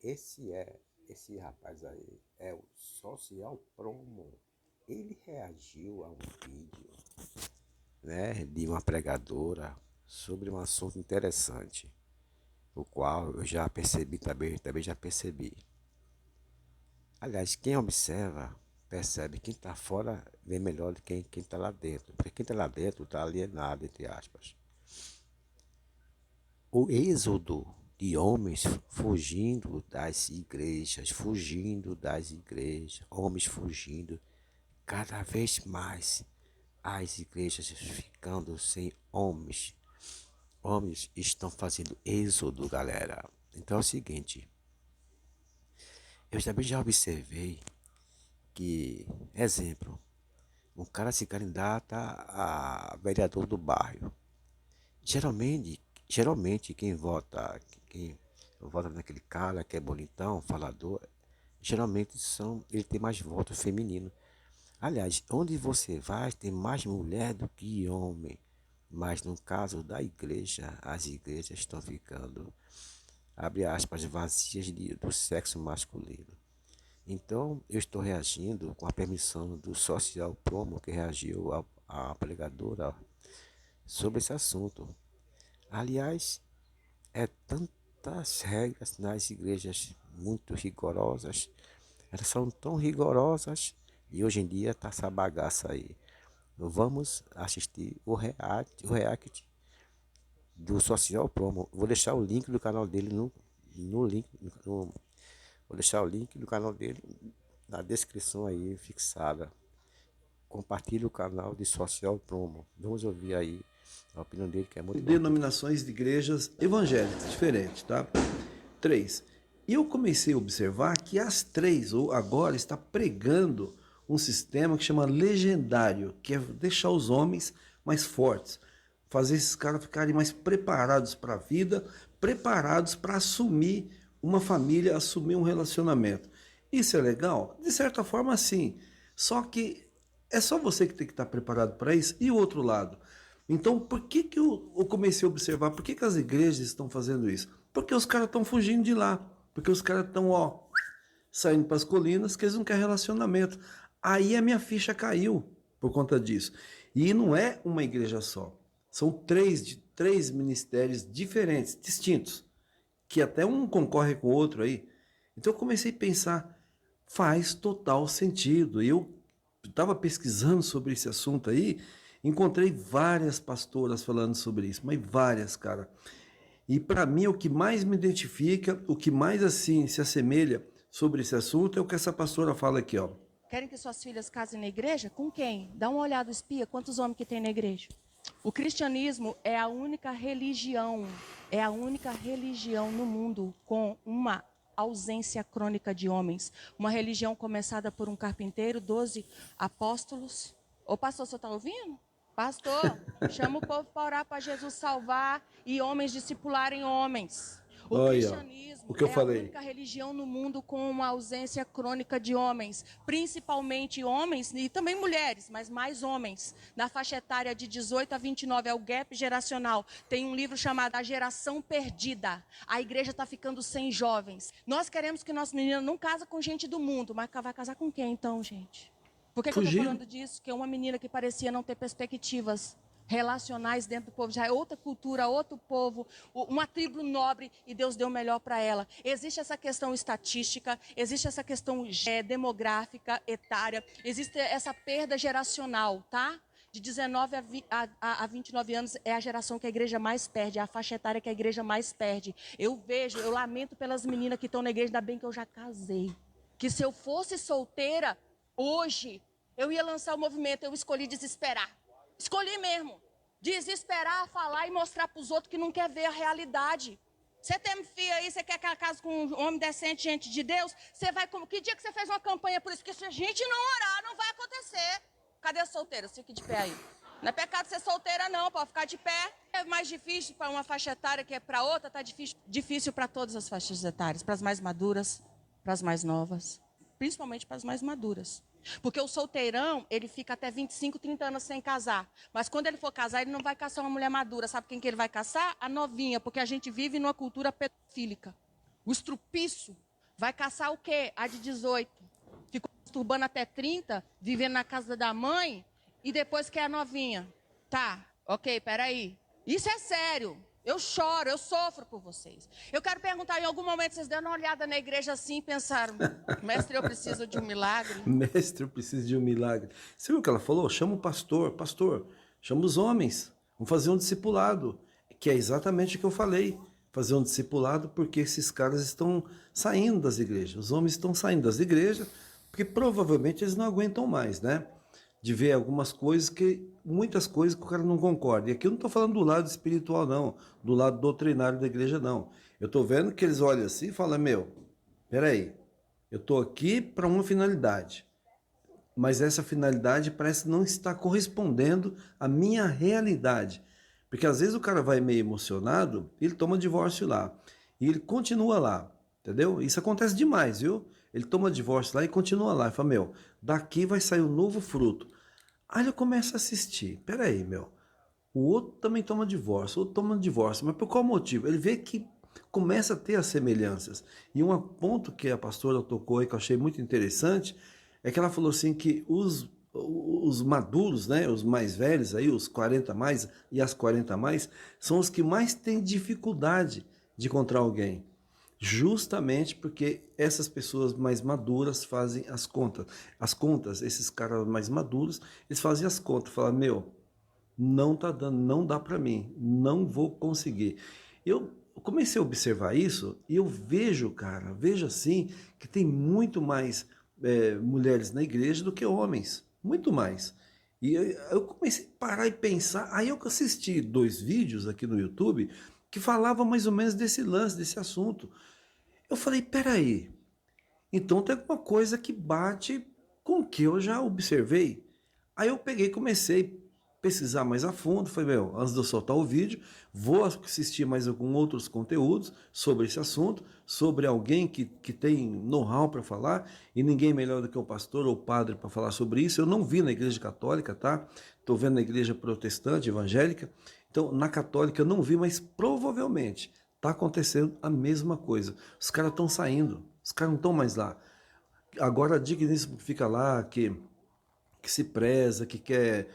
esse rapaz aí é o Social Promo. Ele reagiu a um vídeo, né, de uma pregadora sobre um assunto interessante, o qual eu já percebi também já percebi. Aliás, quem observa, percebe. Quem está fora vê melhor do que quem está lá dentro. Porque quem está lá dentro está alienado, entre aspas. O êxodo de homens fugindo das igrejas, homens fugindo, cada vez mais as igrejas ficando sem homens. Homens estão fazendo êxodo, galera. Então é o seguinte, eu também já observei que, exemplo, um cara se candidata a vereador do bairro. Geralmente quem vota naquele cara que é bonitão, falador, geralmente ele tem mais voto feminino. Aliás, onde você vai tem mais mulher do que homem. Mas no caso da igreja, as igrejas estão ficando, abre aspas, vazias do sexo masculino. Então, eu estou reagindo com a permissão do Social Promo, que reagiu à pregadora sobre esse assunto. Aliás, é tantas regras nas igrejas muito rigorosas, elas são tão rigorosas e hoje em dia está essa bagaça aí. Vamos assistir o react do Social Promo. Vou deixar o link do canal dele no link. Vou deixar o link do canal dele na descrição aí fixada. Compartilhe o canal de Social Promo. Vamos ouvir aí a opinião dele, que é muito boa. Denominações de igrejas evangélicas diferentes, tá? 3. E eu comecei a observar que as três, ou agora, está pregando um sistema que chama legendário, que é deixar os homens mais fortes, fazer esses caras ficarem mais preparados para a vida, preparados para assumir uma família, assumir um relacionamento. Isso é legal? De certa forma, sim. Só que é só você que tem que estar preparado para isso. E o outro lado? Então, por que eu comecei a observar? Por que as igrejas estão fazendo isso? Porque os caras estão fugindo de lá. Porque os caras estão, saindo para as colinas, que eles não querem relacionamento. Aí a minha ficha caiu por conta disso. E não é uma igreja só. São três ministérios diferentes, distintos, que até um concorre com o outro aí. Então eu comecei a pensar, faz total sentido. Eu estava pesquisando sobre esse assunto aí, encontrei várias pastoras falando sobre isso, mas várias, cara. E para mim o que mais me identifica, o que mais assim se assemelha sobre esse assunto é o que essa pastora fala aqui, ó. Querem que suas filhas casem na igreja? Com quem? Dá uma olhada, espia, quantos homens que tem na igreja? O cristianismo é a única religião no mundo com uma ausência crônica de homens. Uma religião começada por um carpinteiro, 12 apóstolos. Ô pastor, você está ouvindo? Pastor, chama o povo para orar para Jesus salvar e homens discipularem homens. O cristianismo o que eu é falei. a única religião no mundo com uma ausência crônica de homens, principalmente homens e também mulheres, mas mais homens. Na faixa etária de 18 a 29, é o gap geracional. Tem um livro chamado A Geração Perdida. A igreja está ficando sem jovens. Nós queremos que nossa menina não casa com gente do mundo, mas vai casar com quem então, gente? Por que eu estou falando disso? Que é uma menina que parecia não ter perspectivas relacionais dentro do povo, já é outra cultura, outro povo, uma tribo nobre, e Deus deu o melhor para ela. Existe essa questão estatística, existe essa questão demográfica, etária, existe essa perda geracional, tá? De 19 a 29 anos é a geração que a igreja mais perde, é a faixa etária que a igreja mais perde. Eu lamento pelas meninas que estão na igreja, ainda bem que eu já casei. Que se eu fosse solteira, hoje, eu ia lançar o movimento, eu escolhi desesperar. Escolhi mesmo. Desesperar, falar e mostrar para os outros que não quer ver a realidade. Você tem filho aí, você quer que ela case com um homem decente, gente de Deus? Você vai como? Que dia que você fez uma campanha por isso? Porque se a gente não orar, não vai acontecer. Cadê a solteira? Fique de pé aí. Não é pecado ser solteira, não, pode ficar de pé. É mais difícil para uma faixa etária que é para outra, tá difícil para todas as faixas etárias, para as mais maduras, para as mais novas, principalmente para as mais maduras. Porque o solteirão, ele fica até 25, 30 anos sem casar. Mas quando ele for casar, ele não vai caçar uma mulher madura. Sabe quem que ele vai caçar? A novinha, porque a gente vive numa cultura pedofílica. O estrupiço Vai caçar o quê? A de 18. Ficou masturbando até 30, vivendo na casa da mãe, e depois quer a novinha. Tá, ok, peraí. Isso é sério. Eu choro, eu sofro por vocês. Eu quero perguntar, em algum momento vocês deram uma olhada na igreja assim e pensaram, mestre, eu preciso de um milagre? Mestre, eu preciso de um milagre. Você viu o que ela falou? Chama o pastor. Pastor, chama os homens. Vamos fazer um discipulado. Que é exatamente o que eu falei. Fazer um discipulado porque esses caras estão saindo das igrejas. Os homens estão saindo das igrejas porque provavelmente eles não aguentam mais, né? De ver algumas coisas muitas coisas que o cara não concorda. E aqui eu não estou falando do lado espiritual, não. Do lado doutrinário da igreja, não. Eu estou vendo que eles olham assim e falam, meu, peraí, eu estou aqui para uma finalidade, mas essa finalidade parece não estar correspondendo à minha realidade. Porque às vezes o cara vai meio emocionado, ele toma divórcio lá, e ele continua lá, entendeu? Isso acontece demais, viu? Ele toma divórcio lá e continua lá, e fala, meu, daqui vai sair um novo fruto. Aí ele começa a assistir, peraí, meu, o outro também toma divórcio, o outro toma divórcio, mas por qual motivo? Ele vê que começa a ter as semelhanças. E um ponto que a pastora tocou aí que eu achei muito interessante é que ela falou assim que os maduros, né, os mais velhos aí, os 40 mais e as 40 mais, são os que mais têm dificuldade de encontrar alguém. Justamente porque essas pessoas mais maduras fazem as contas. As contas, esses caras mais maduros, eles fazem as contas, falam, meu, não tá dando, não dá para mim, não vou conseguir. Eu comecei a observar isso e eu vejo, cara, vejo assim que tem muito mais mulheres na igreja do que homens, muito mais. E eu comecei a parar e pensar, aí eu assisti 2 vídeos aqui no YouTube que falavam mais ou menos desse lance, desse assunto. Eu falei, peraí, então tem alguma coisa que bate com o que eu já observei. Aí eu peguei e comecei a pesquisar mais a fundo. Falei, meu, antes de eu soltar o vídeo, vou assistir mais alguns outros conteúdos sobre esse assunto, sobre alguém que tem know-how para falar, e ninguém melhor do que o pastor ou o padre para falar sobre isso. Eu não vi na igreja católica, tá? Estou vendo na igreja protestante, evangélica. Então, na católica eu não vi, mas provavelmente está acontecendo a mesma coisa. Os caras estão saindo, os caras não estão mais lá. Agora a digníssimo que fica lá, que se preza, que quer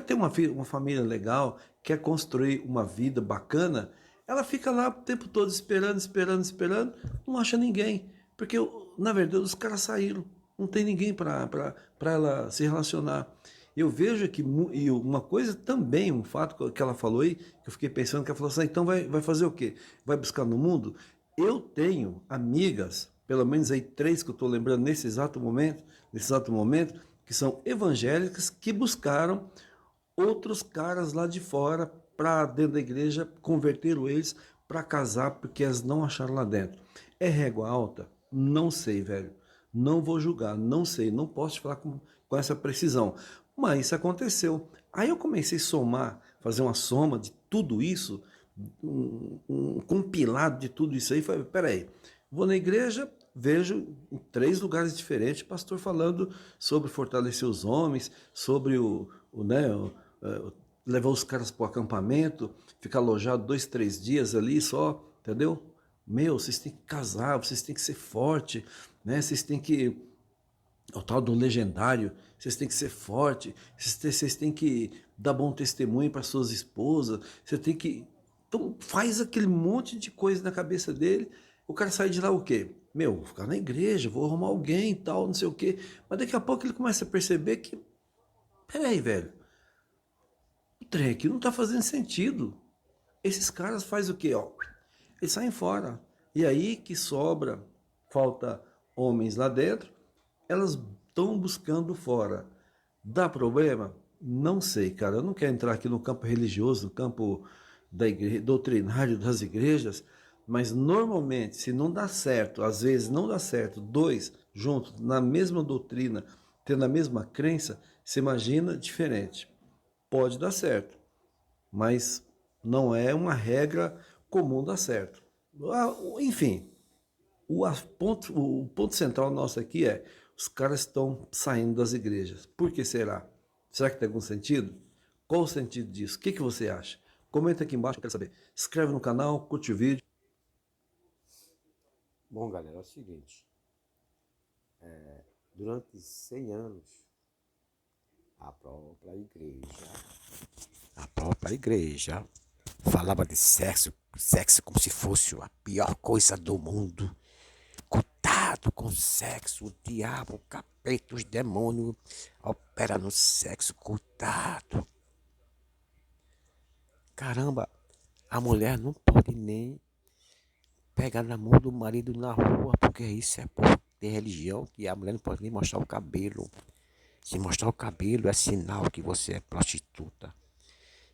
ter uma família legal, quer construir uma vida bacana, ela fica lá o tempo todo esperando, esperando, esperando, não acha ninguém. Porque, na verdade, os caras saíram, não tem ninguém para ela se relacionar. Eu vejo que, e uma coisa também, um fato que ela falou aí, que eu fiquei pensando, que ela falou assim, então vai fazer o quê? Vai buscar no mundo? Eu tenho amigas, pelo menos aí 3 que eu estou lembrando nesse exato momento, que são evangélicas que buscaram outros caras lá de fora para dentro da igreja, converteram eles para casar porque elas não acharam lá dentro. É régua alta? Não sei, velho. Não vou julgar, não sei, não posso te falar com essa precisão. Mas isso aconteceu. Aí eu comecei a somar, fazer uma soma de tudo isso, um compilado de tudo isso aí. Falei, peraí, vou na igreja, vejo em 3 lugares diferentes pastor falando sobre fortalecer os homens, sobre levar os caras para o acampamento, ficar alojado 2, 3 dias ali só, entendeu? Meu, vocês têm que casar, vocês têm que ser forte, né? Vocês têm que, o tal do legendário, vocês têm que ser forte, vocês têm que dar bom testemunho para suas esposas, você tem que... Então faz aquele monte de coisa na cabeça dele, o cara sai de lá o quê? Meu, vou ficar na igreja, vou arrumar alguém e tal, não sei o quê. Mas daqui a pouco ele começa a perceber que, peraí, velho, o trem aqui não tá fazendo sentido. Esses caras fazem o quê? Ó, eles saem fora. E aí que sobra, falta homens lá dentro, elas estão buscando fora. Dá problema? Não sei, cara. Eu não quero entrar aqui no campo religioso, no campo doutrinário das igrejas, mas normalmente, se não dá certo, às vezes não dá certo, 2 juntos, na mesma doutrina, tendo a mesma crença, se imagina diferente. Pode dar certo, mas não é uma regra comum dar certo. Enfim, o ponto central nosso aqui é: os caras estão saindo das igrejas. Por que será? Será que tem algum sentido? Qual o sentido disso? O que você acha? Comenta aqui embaixo, eu quero saber. Se inscreve no canal, curte o vídeo. Bom, galera, é o seguinte. Durante 100 anos, a própria igreja, a própria igreja falava de sexo, sexo como se fosse a pior coisa do mundo. Cuidado com o sexo, o diabo, o capeta, os demônios opera no sexo, cuidado. Caramba, a mulher não pode nem pegar na mão do marido na rua, porque isso é por ter religião, que a mulher não pode nem mostrar o cabelo. Se mostrar o cabelo é sinal que você é prostituta.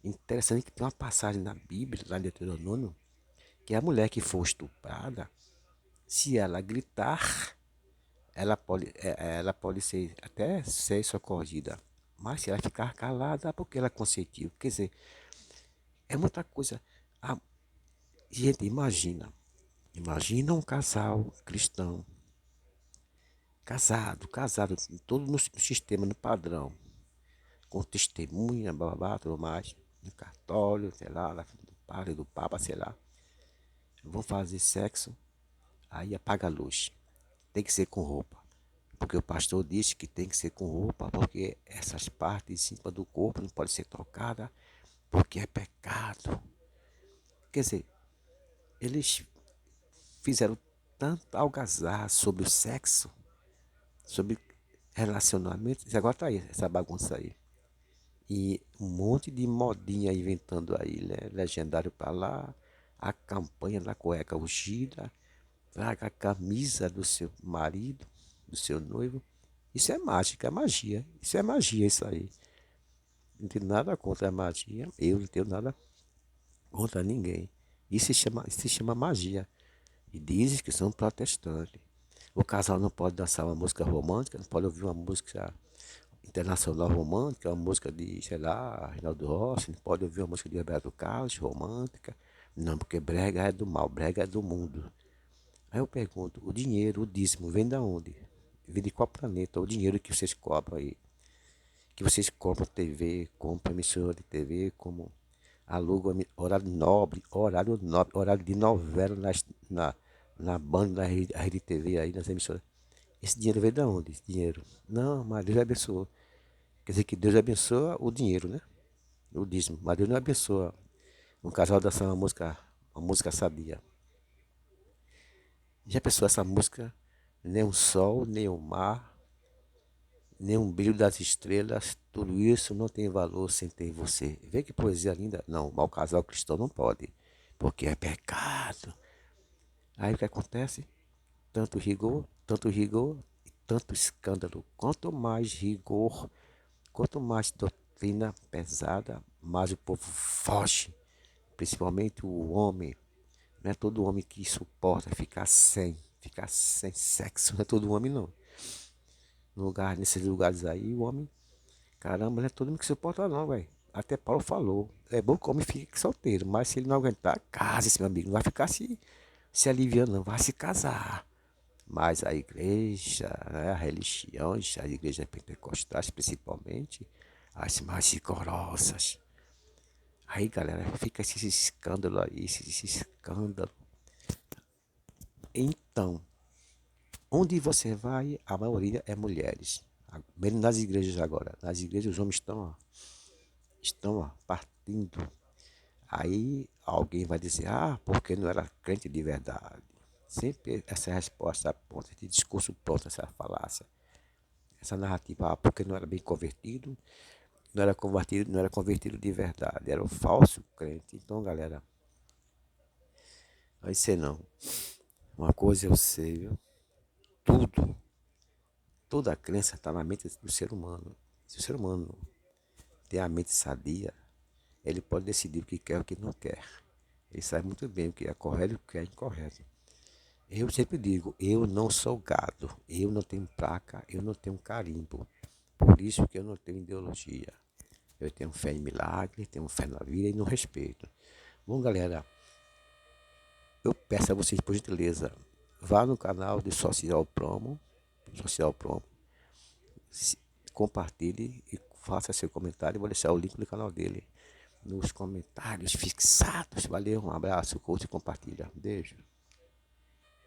Interessante que tem uma passagem na Bíblia, lá em Deuteronômio, que a mulher que for estuprada, se ela gritar, ela pode ser, até ser socorrida. Mas se ela ficar calada, porque ela consentiu. Quer dizer, é muita coisa. A, gente, imagina um casal cristão, casado, todo no sistema, no padrão, com testemunha, babá, tudo mais, no cartório, sei lá, na frente do padre, do papa, sei lá. Vão fazer sexo, aí apaga a luz. Tem que ser com roupa. Porque o pastor disse que tem que ser com roupa, porque essas partes em cima do corpo não podem ser tocadas, porque é pecado. Quer dizer, eles fizeram tanta algazarra sobre o sexo, sobre relacionamento, e agora tá aí, essa bagunça aí. E um monte de modinha inventando aí, né? Legendário para lá, a campanha da cueca ungida, traga a camisa do seu marido, do seu noivo. Isso é mágica, é magia. Isso é magia, isso aí. Não tenho nada contra a magia. Eu não tenho nada contra ninguém. Isso se chama magia. E dizem que são protestantes. O casal não pode dançar uma música romântica, não pode ouvir uma música internacional romântica, uma música de, sei lá, Reinaldo Rossi, não pode ouvir uma música de Roberto Carlos romântica. Não, porque brega é do mal, brega é do mundo. Aí eu pergunto, o dinheiro, o dízimo, vem da onde? Vem de qual planeta? O dinheiro que vocês cobram aí? Que vocês compram TV, compram emissora de TV, como alugam horário nobre, horário de novela na banda da rede TV aí, nas emissoras. Esse dinheiro veio de onde? Esse dinheiro? Não, mas Deus abençoou. Quer dizer que Deus abençoa o dinheiro, né? O dízimo. Mas Deus não abençoa um casal dançando uma música sadia. Já pensou essa música? Nem o sol, nem o mar, nem um brilho das estrelas, tudo isso não tem valor sem ter você. Vê que poesia linda. Não, mau casal cristão não pode, porque é pecado. Aí o que acontece? Tanto rigor e tanto escândalo. Quanto mais rigor, quanto mais doutrina pesada, mais o povo foge. Principalmente o homem. Não é todo homem que suporta ficar sem sexo. Não é todo homem não. Nesses lugares aí, o homem, caramba, não é todo mundo que suporta não, velho. Até Paulo falou, é bom que o homem fique solteiro, mas se ele não aguentar, case-se, meu amigo. Não vai ficar se aliviando, não, vai se casar. Mas a igreja, né, a religião, as igrejas pentecostais principalmente, as mais rigorosas. Aí, galera, fica esse escândalo aí, esse escândalo. Então, onde você vai, a maioria é mulheres. Mesmo nas igrejas agora. Nas igrejas os homens estão partindo. Aí alguém vai dizer, porque não era crente de verdade. Sempre essa resposta pronta, esse discurso pronto, essa falácia. Essa narrativa, porque não era bem convertido, não era convertido de verdade, era um falso crente. Então, galera, vai ser não. Uma coisa eu sei, viu? Tudo, toda a crença está na mente do ser humano. Se o ser humano tem a mente sadia, ele pode decidir o que quer e o que não quer. Ele sabe muito bem o que é correto e o que é incorreto. Eu sempre digo, eu não sou gado, eu não tenho placa, eu não tenho carimbo. Por isso que eu não tenho ideologia. Eu tenho fé em milagre, tenho fé na vida e no respeito. Bom, galera, eu peço a vocês, por gentileza, vá no canal de Social Promo, compartilhe e faça seu comentário. Vou deixar o link do canal dele nos comentários fixados. Valeu, um abraço, curte e compartilha. Beijo.